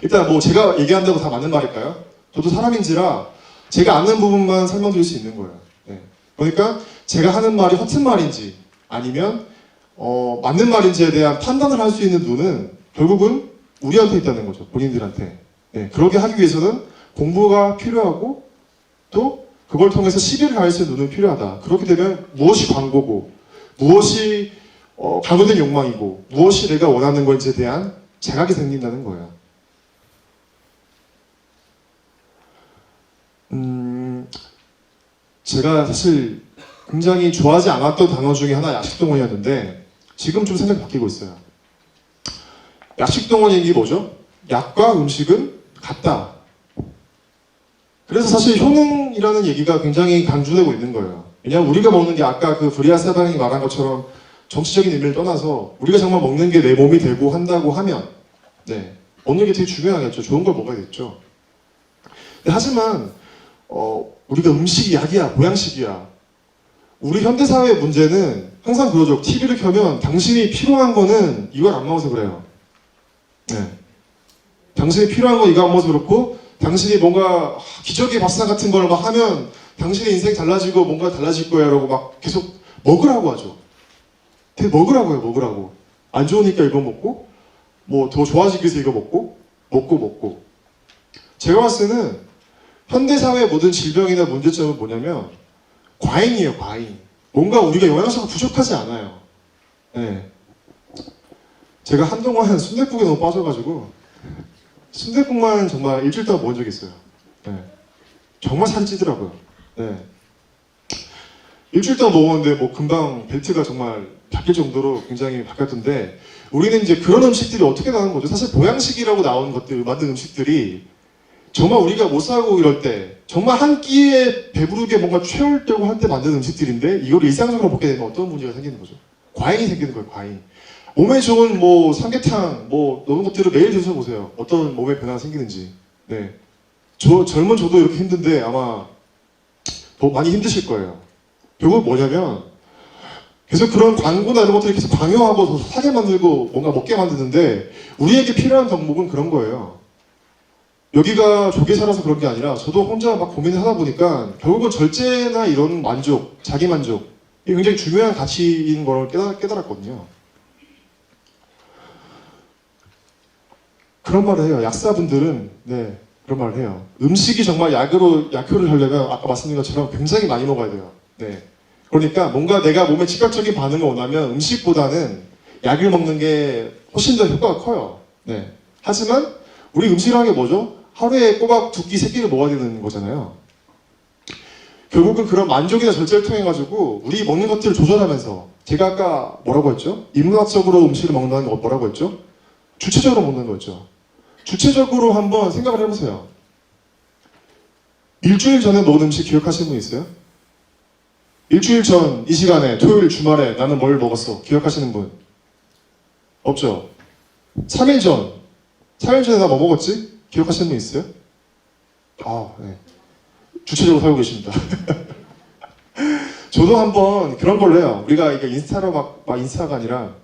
일단 뭐 제가 얘기한다고 다 맞는 말일까요? 저도 사람인지라 제가 아는 부분만 설명드릴 수 있는 거예요. 네. 그러니까 제가 하는 말이 허튼 말인지 아니면 맞는 말인지에 대한 판단을 할 수 있는 눈은 결국은 우리한테 있다는 거죠. 본인들한테. 네. 그러게 하기 위해서는 공부가 필요하고 또 그걸 통해서 시비를 가할 수 있는 눈은 필요하다. 그렇게 되면 무엇이 광고고 무엇이 강요된 욕망이고 무엇이 내가 원하는 건지에 대한 자각이 생긴다는 거예요. 제가 사실 굉장히 좋아하지 않았던 단어 중에 하나 약식동원이었는데 지금 좀 생각이 바뀌고 있어요. 약식동원이 게 뭐죠? 약과 음식은 같다. 그래서 사실 효능이라는 얘기가 굉장히 강조되고 있는 거예요. 왜냐하면 우리가 먹는 게 아까 그 브리아 세바링이 말한 것처럼 정치적인 의미를 떠나서 우리가 정말 먹는 게 내 몸이 되고 한다고 하면, 네, 먹는 게 되게 중요하겠죠. 좋은 걸 먹어야겠죠. 하지만 우리가 음식이 약이야, 보양식이야. 우리 현대사회의 문제는 항상 그러죠. TV를 켜면 당신이 필요한 거는 이걸 안 먹어서 그래요. 네. 당신이 필요한 건 이거 안 먹어서 그렇고, 당신이 뭔가 기적의 밥상 같은 걸 막 하면 당신의 인생이 달라지고 뭔가 달라질 거야 라고 막 계속 먹으라고 하죠. 되게 먹으라고 해요. 먹으라고. 안 좋으니까 이거 먹고, 뭐 더 좋아지기 위해서 이거 먹고. 제가 봤을 때는 현대사회의 모든 질병이나 문제점은 뭐냐면 과잉이에요. 과잉. 뭔가 우리가 영양소가 부족하지 않아요. 네. 제가 한동안 순댓국에 너무 빠져가지고 순댓국만 정말 일주일 동안 먹은 적이 있어요. 네. 정말 살이 찌더라고요. 네. 일주일 동안 먹었는데 뭐 금방 벨트가 정말 바뀔 정도로 굉장히 바뀌었던데, 우리는 이제 그런 음식들이 어떻게 나오는 거죠? 사실 보양식이라고 나온 것들, 만든 음식들이 정말 우리가 못 살고 이럴 때 정말 한 끼에 배부르게 뭔가 채우려고 할 때 만든 음식들인데 이걸 일상적으로 먹게 되면 어떤 문제가 생기는 거죠? 과잉이 생기는 거예요. 과잉. 몸에 좋은 뭐 삼계탕 뭐 이런 것들을 매일 드셔보세요. 어떤 몸에 변화가 생기는지. 네. 젊은 저도 이렇게 힘든데 아마 더 많이 힘드실 거예요. 결국 뭐냐면 계속 그런 광고나 이런 것들을 계속 강요하고 더 사게 만들고 뭔가 먹게 만드는데, 우리에게 필요한 덕목은 그런 거예요. 여기가 좋게 살아서 그런 게 아니라 저도 혼자 막 고민을 하다 보니까 결국은 절제나 이런 만족, 자기 만족, 이게 굉장히 중요한 가치인 걸 깨달았거든요. 그런 말을 해요. 약사분들은 네 그런 말을 해요. 음식이 정말 약효를 하려면 아까 말씀드린 것처럼 굉장히 많이 먹어야 돼요. 네. 그러니까 뭔가 내가 몸에 즉각적인 반응을 원하면 음식보다는 약을 먹는 게 훨씬 더 효과가 커요. 네. 하지만 우리 음식이라는 게 뭐죠? 하루에 꼬박 2끼, 3끼를 먹어야 되는 거잖아요. 결국은 그런 만족이나 절제를 통해 가지고 우리 먹는 것들을 조절하면서 제가 아까 뭐라고 했죠? 인문학적으로 음식을 먹는다는 거 뭐라고 했죠? 주체적으로 먹는 거였죠. 주체적으로 한번 생각을 해보세요. 일주일 전에 먹은 음식 기억하시는 분 있어요? 일주일 전 이 시간에 토요일 주말에 나는 뭘 먹었어? 기억하시는 분? 없죠? 3일 전에 나 뭐 먹었지? 기억하시는 분 있어요? 아, 네. 주체적으로 살고 계십니다. 저도 한번 그런 걸 해요. 우리가 이게 인스타로 막 인스타가 아니라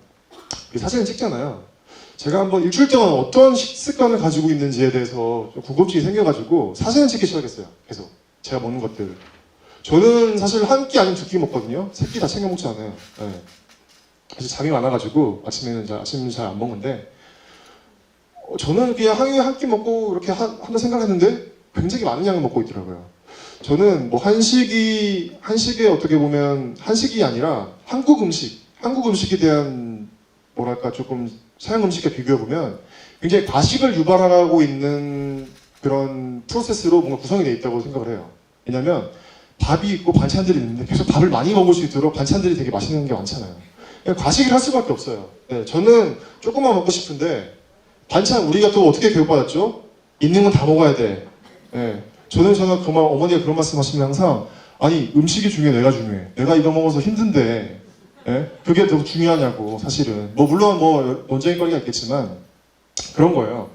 사진을 찍잖아요. 제가 한번 일주일 동안 어떤 식습관을 가지고 있는지에 대해서 좀 궁금증이 생겨가지고 사진을 찍기 시작했어요. 계속 제가 먹는 것들. 저는 사실 한 끼 아니면 2끼 먹거든요. 3끼 다 챙겨 먹지 않아요. 네. 사실 잠이 많아가지고 아침에는 잘 안 먹는데 저는 그냥 하루에 한 끼 먹고 이렇게 한다 생각했는데 굉장히 많은 양을 먹고 있더라고요. 저는 뭐 한식에 어떻게 보면 한식이 아니라 한국 음식에 대한 뭐랄까 조금 서양 음식과 비교해보면 굉장히 과식을 유발하고 있는 그런 프로세스로 뭔가 구성이 되어 있다고 생각을 해요. 왜냐면 밥이 있고 반찬들이 있는데 계속 밥을 많이 먹을 수 있도록 반찬들이 되게 맛있는 게 많잖아요. 과식을 할 수밖에 없어요. 네, 저는 조금만 먹고 싶은데 반찬 우리가 또 어떻게 교육받았죠? 있는 건 다 먹어야 돼. 네, 저는 그만 어머니가 그런 말씀하시면 항상 아니 음식이 중요해 내가 중요해 내가 이거 먹어서 힘든데 예? 그게 더 중요하냐고 사실은 뭐 물론 뭐 논쟁의 거리가 있겠지만 그런 거예요.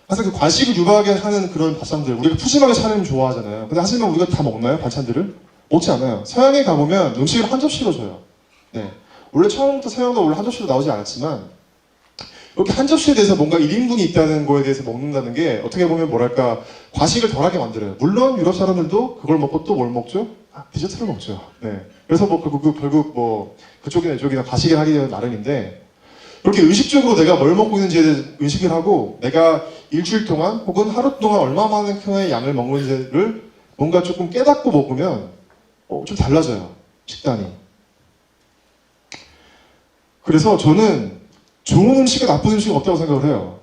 항상 그 과식을 유발하게 하는 그런 밥상들 우리가 푸짐하게 차리면 좋아하잖아요. 근데 하지만 우리가 다 먹나요? 반찬들을? 먹지 않아요. 서양에 가보면 음식을 한 접시로 줘요. 네. 원래 처음부터 서양도 원래 한 접시로 나오지 않았지만 이렇게 한 접시에 대해서 뭔가 1인분이 있다는 거에 대해서 먹는다는 게 어떻게 보면 뭐랄까 과식을 덜하게 만들어요. 물론 유럽 사람들도 그걸 먹고 또 뭘 먹죠? 디저트를 먹죠. 네. 그래서 뭐 결국 뭐 그쪽이나 이쪽이나 과식을 하게 되는 나름인데 그렇게 의식적으로 내가 뭘 먹고 있는지에 대해서 의식을 하고 내가 일주일 동안 혹은 하루 동안 얼마만큼의 양을 먹는지를 뭔가 조금 깨닫고 먹으면 좀 달라져요. 식단이. 그래서 저는 좋은 음식과 나쁜 음식은 없다고 생각을 해요.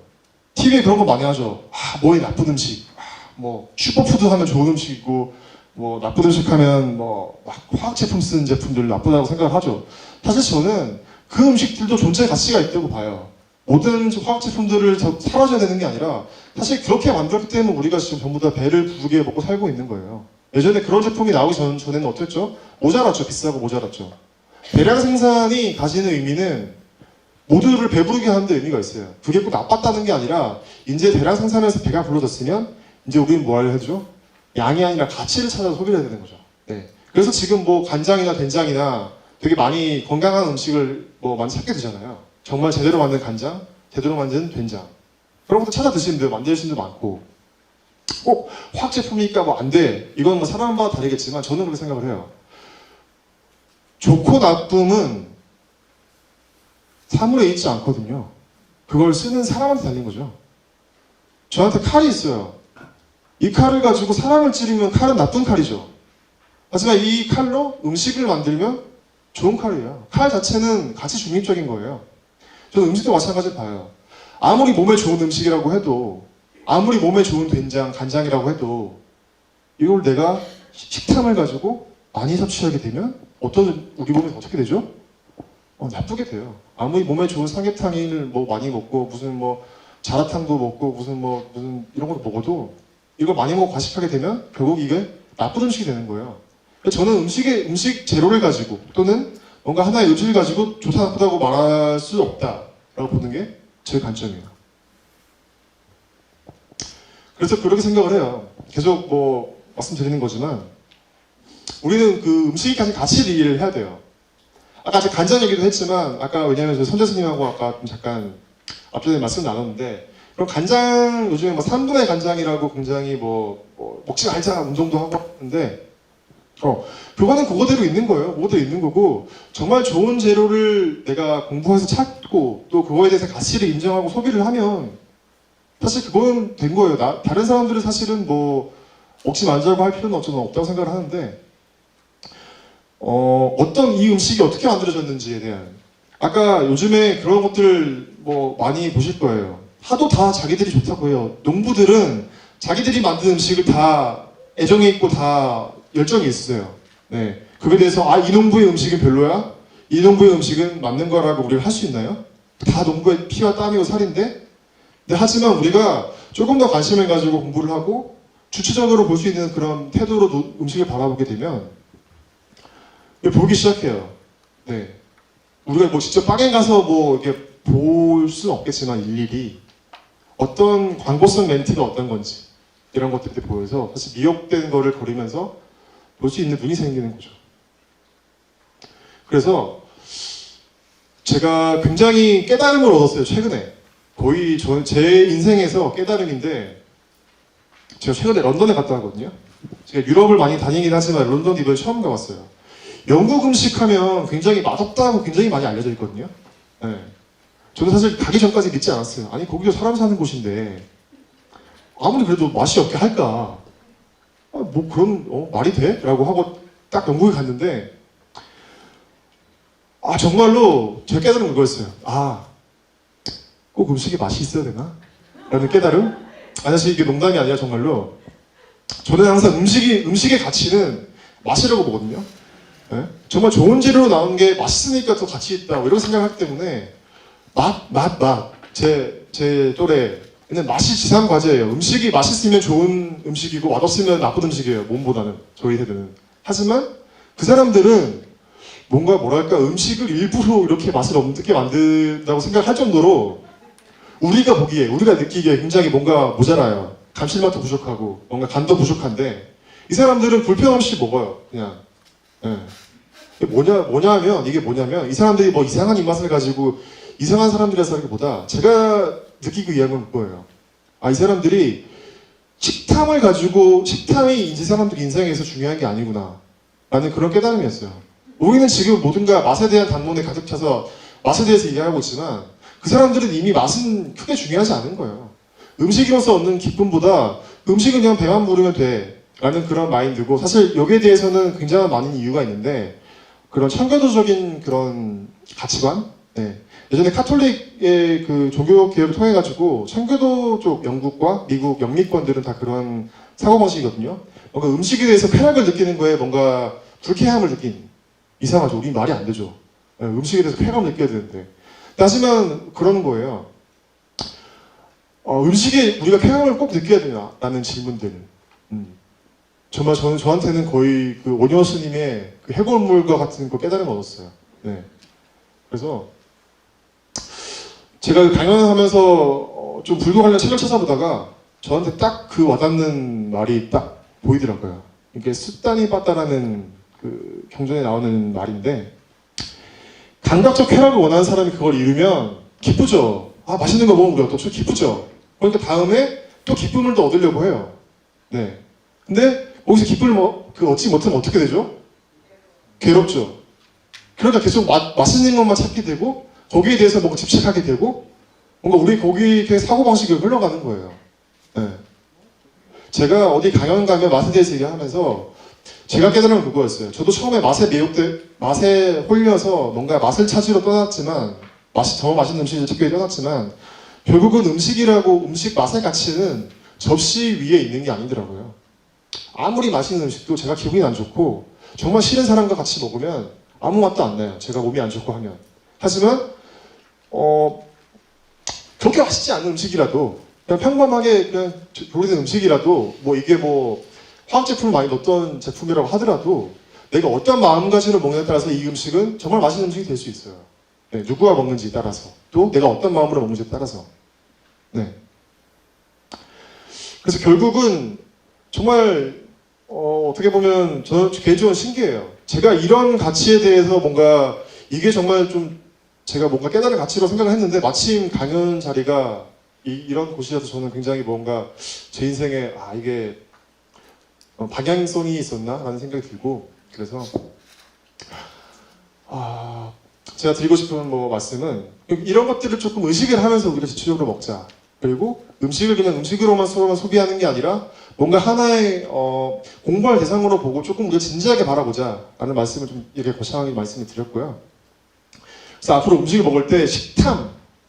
TV에 그런 거 많이 하죠. 뭐의 나쁜 음식. 뭐 슈퍼푸드 하면 좋은 음식이고 뭐 나쁜 음식 하면 뭐 화학 제품 쓴 제품들 나쁘다고 생각을 하죠. 사실 저는 그 음식들도 존재의 가치가 있다고 봐요. 모든 화학 제품들을 사라져야 되는 게 아니라 사실 그렇게 만들었기 때문에 우리가 지금 전부 다 배를 부르게 먹고 살고 있는 거예요. 예전에 그런 제품이 나오기 전에는 어땠죠? 모자랐죠. 비싸고 모자랐죠. 대량 생산이 가지는 의미는 모두를 배부르게 하는 데 의미가 있어요. 그게 꼭 나빴다는 게 아니라 이제 대량 생산해서 배가 불러졌으면 이제 우리는 뭐 하려 해죠? 양이 아니라 가치를 찾아서 소비를 해야 되는 거죠. 네. 그래서 지금 뭐 간장이나 된장이나 되게 많이 건강한 음식을 뭐 많이 찾게 되잖아요. 정말 제대로 만든 간장, 제대로 만든 된장. 그런 것도 찾아 드시는 분, 만드시는 분도 많고. 꼭 화학 제품이니까 뭐 안 돼. 이건 뭐 사람마다 다르겠지만 저는 그렇게 생각을 해요. 좋고 나쁨은 사물에 있지 않거든요. 그걸 쓰는 사람한테 달린 거죠. 저한테 칼이 있어요. 이 칼을 가지고 사람을 찌르면 칼은 나쁜 칼이죠. 하지만 이 칼로 음식을 만들면 좋은 칼이에요. 칼 자체는 가치 중립적인 거예요. 저는 음식도 마찬가지로 봐요. 아무리 몸에 좋은 음식이라고 해도 아무리 몸에 좋은 된장, 간장이라고 해도 이걸 내가 식탐을 가지고 많이 섭취하게 되면 우리 몸에 어떻게 되죠? 나쁘게 돼요. 아무리 몸에 좋은 삼계탕을 뭐 많이 먹고 무슨 뭐 자라탕도 먹고 무슨 이런 것도 먹어도 이걸 많이 먹고 과식하게 되면 결국 이게 나쁜 음식이 되는 거예요. 저는 음식 재료를 가지고 또는 뭔가 하나의 음식을 가지고 좋다 나쁘다고 말할 수 없다라고 보는 게 제 관점이에요. 그래서 그렇게 생각을 해요. 계속 뭐 말씀드리는 거지만 우리는 그 음식이 가진 가치를 이해를 해야 돼요. 아까 제가 간장 얘기도 했지만 아까 왜냐면 저 선재 스님하고 아까 좀 잠깐 앞전에 말씀 나눴는데 그럼 간장 요즘에 뭐 3분의 간장이라고 굉장히 뭐 먹지 말자 운동도 하고 하는데 그거는 그거대로 있는 거예요. 그거대로 있는 거고 정말 좋은 재료를 내가 공부해서 찾고 또 그거에 대해서 가치를 인정하고 소비를 하면 사실 그거는 된 거예요. 다른 사람들은 사실은 뭐 먹지 말자고 할 필요는 저는 없다고 생각을 하는데 어떤 이 음식이 어떻게 만들어졌는지에 대한 아까 요즘에 그런 것들 뭐 많이 보실 거예요. 하도 다 자기들이 좋다고 해요. 농부들은 자기들이 만든 음식을 다 애정이 있고 다 열정이 있어요. 네. 그거에 대해서 이 농부의 음식은 별로야? 이 농부의 음식은 맞는 거라고 우리가 할 수 있나요? 다 농부의 피와 땀이고 살인데 하지만 우리가 조금 더 관심을 가지고 공부를 하고 주체적으로 볼 수 있는 그런 태도로 음식을 바라보게 되면 보기 시작해요. 네. 우리가 뭐 직접 빵에 가서 뭐 이렇게 볼 수는 없겠지만 일일이 어떤 광고성 멘트가 어떤 건지 이런 것들이 보여서 사실 미혹된 거를 거리면서 볼 수 있는 눈이 생기는 거죠. 그래서 제가 굉장히 깨달음을 얻었어요, 최근에. 거의 제 인생에서 깨달음인데 제가 최근에 런던에 갔다 왔거든요. 제가 유럽을 많이 다니긴 하지만 런던 이번에 처음 가봤어요. 영국 음식 하면 굉장히 맛없다고 굉장히 많이 알려져 있거든요. 네. 저는 사실 가기 전까지 믿지 않았어요. 아니 거기가 사람 사는 곳인데 아무리 그래도 맛이 없게 할까? 뭐 그런 말이 돼? 라고 하고 딱 영국에 갔는데 정말로 제가 깨달은 그거였어요. 꼭 음식에 맛이 있어야 되나? 라는 깨달음? 사실 이게 농담이 아니라 정말로 저는 항상 음식의 가치는 맛이라고 보거든요. 네? 정말 좋은 재료로 나온 게 맛있으니까 더 가치 있다 이런 생각을 하기 때문에 제 또래는 맛이 지상 과제예요. 음식이 맛있으면 좋은 음식이고 맛없으면 나쁜 음식이에요. 몸보다는 저희 세대는. 하지만 그 사람들은 뭔가 뭐랄까 음식을 일부러 이렇게 맛을 없게 만든다고 생각할 정도로 우리가 느끼기에 굉장히 뭔가 모자라요. 감칠맛도 부족하고 뭔가 간도 부족한데 이 사람들은 불편 없이 먹어요. 그냥. 네. 이게 뭐냐면 이 사람들이 뭐 이상한 입맛을 가지고 이상한 사람들이라서기보다 제가 느끼고 이해한 건 그거예요. 이 사람들이 식탐이 이 사람들 인생에서 중요한 게 아니구나 라는 그런 깨달음이었어요. 우리는 지금 모든가 맛에 대한 담론에 가득 차서 맛에 대해서 이해하고 있지만 그 사람들은 이미 맛은 크게 중요하지 않은 거예요. 음식으로서 얻는 기쁨보다 음식은 그냥 배만 부르면 돼 라는 그런 마인드고 사실 여기에 대해서는 굉장히 많은 이유가 있는데 그런 청교도적인 그런 가치관? 네. 예전에 카톨릭의 그 종교 개혁을 통해 가지고 청교도 쪽 영국과 미국 영미권들은 다 그런 사고방식이거든요. 뭔가 음식에 대해서 쾌락을 느끼는 거에 뭔가 불쾌함을 느낀 이상하죠. 우리 말이 안 되죠. 네, 음식에 대해서 쾌감을 느껴야 되는데 하지만 그러는 거예요. 음식에 우리가 쾌감을 꼭 느껴야 되나? 라는 질문들. 정말 저한테는 거의 그 오니어 스님의 그 해골물과 같은 거 깨달음을 얻었어요. 네. 그래서 제가 강연을 하면서 좀 불교 관련 책을 찾아보다가 저한테 딱 그 와닿는 말이 딱 보이더라고요. 이게 숫다니 빠따라는 그 경전에 나오는 말인데 감각적 쾌락을 원하는 사람이 그걸 이루면 기쁘죠. 맛있는 거 먹으면 우리가 또 기쁘죠. 그러니까 다음에 또 기쁨을 더 얻으려고 해요. 네. 근데 거기서 기쁨을 얻지 못하면 어떻게 되죠? 괴롭죠. 그러니까 계속 맛있는 것만 찾게 되고 거기에 대해서 뭔가 집착하게 되고 뭔가 우리 거기에 사고방식이 흘러가는 거예요. 네. 제가 어디 강연 가면 맛에 대해서 얘기하면서 제가 깨달은 그거였어요. 저도 처음에 맛에 홀려서 뭔가 맛을 찾으러 떠났지만 더 맛있는 음식을 찾기 위해 떠났지만 결국은 음식 맛의 가치는 접시 위에 있는 게 아니더라고요. 아무리 맛있는 음식도 제가 기분이 안 좋고 정말 싫은 사람과 같이 먹으면 아무 맛도 안 나요. 제가 몸이 안 좋고 하면. 하지만 그렇게 맛있지 않은 음식이라도 그냥 평범하게 그냥 조리된 음식이라도 이게 화학 제품을 많이 넣었던 제품이라고 하더라도 내가 어떤 마음가짐으로 먹느냐에 따라서 이 음식은 정말 맛있는 음식이 될 수 있어요. 네, 누구가 먹는지에 따라서 또 내가 어떤 마음으로 먹는지에 따라서. 네. 그래서 결국은 정말 어떻게 보면 저는 개인적으로 신기해요. 제가 이런 가치에 대해서 뭔가 이게 정말 좀 제가 뭔가 깨달은 가치로 생각을 했는데 마침 강연 자리가 이런 곳이라서 저는 굉장히 뭔가 제 인생에 이게 방향성이 있었나 라는 생각이 들고 그래서 제가 드리고 싶은 말씀은 이런 것들을 조금 의식을 하면서 우리가 지체적으로 먹자. 그리고 음식을 그냥 음식으로만 서로만 소비하는 게 아니라 뭔가 하나의 공부할 대상으로 보고 조금 우리가 진지하게 바라보자 라는 말씀을 좀 이렇게 거창하게 말씀을 드렸고요. 그래서 앞으로 음식을 먹을 때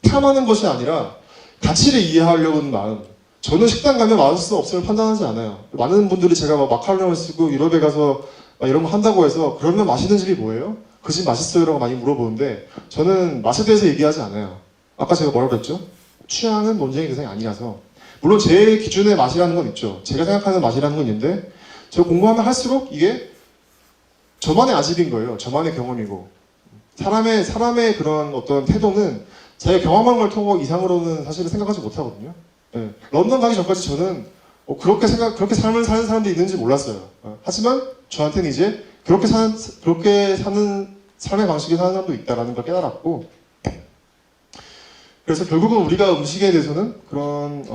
탐하는 것이 아니라 가치를 이해하려고 하는 마음. 저는 식당 가면 맛있어 없으면 판단하지 않아요. 많은 분들이 제가 막 마카롱을 쓰고 유럽에 가서 막 이런 거 한다고 해서 그러면 맛있는 집이 뭐예요? 그 집 맛있어요? 라고 많이 물어보는데 저는 맛에 대해서 얘기하지 않아요. 아까 제가 뭐라고 그랬죠? 취향은 논쟁의 대상이 아니라서 물론 제 기준의 맛이라는 건 있죠. 제가 생각하는 맛이라는 건 있는데 제가 공부하면 할수록 이게 저만의 아집인 거예요. 저만의 경험이고 사람의 그런 어떤 태도는 자기가 경험한 걸 통해 이상으로는 사실은 생각하지 못하거든요. 네. 런던 가기 전까지 저는 그렇게 삶을 사는 사람들이 있는지 몰랐어요. 하지만 저한테는 이제 그렇게 사는 삶의 방식에 사는 사람도 있다는 걸 깨달았고, 그래서 결국은 우리가 음식에 대해서는 그런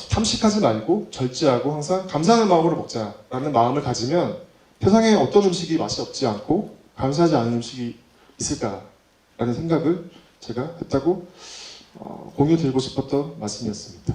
탐식하지 말고 절제하고 항상 감사하는 마음으로 먹자라는 마음을 가지면 세상에 어떤 음식이 맛이 없지 않고 감사하지 않은 음식이 있을까라는 생각을 제가 했다고 공유 드리고 싶었던 말씀이었습니다.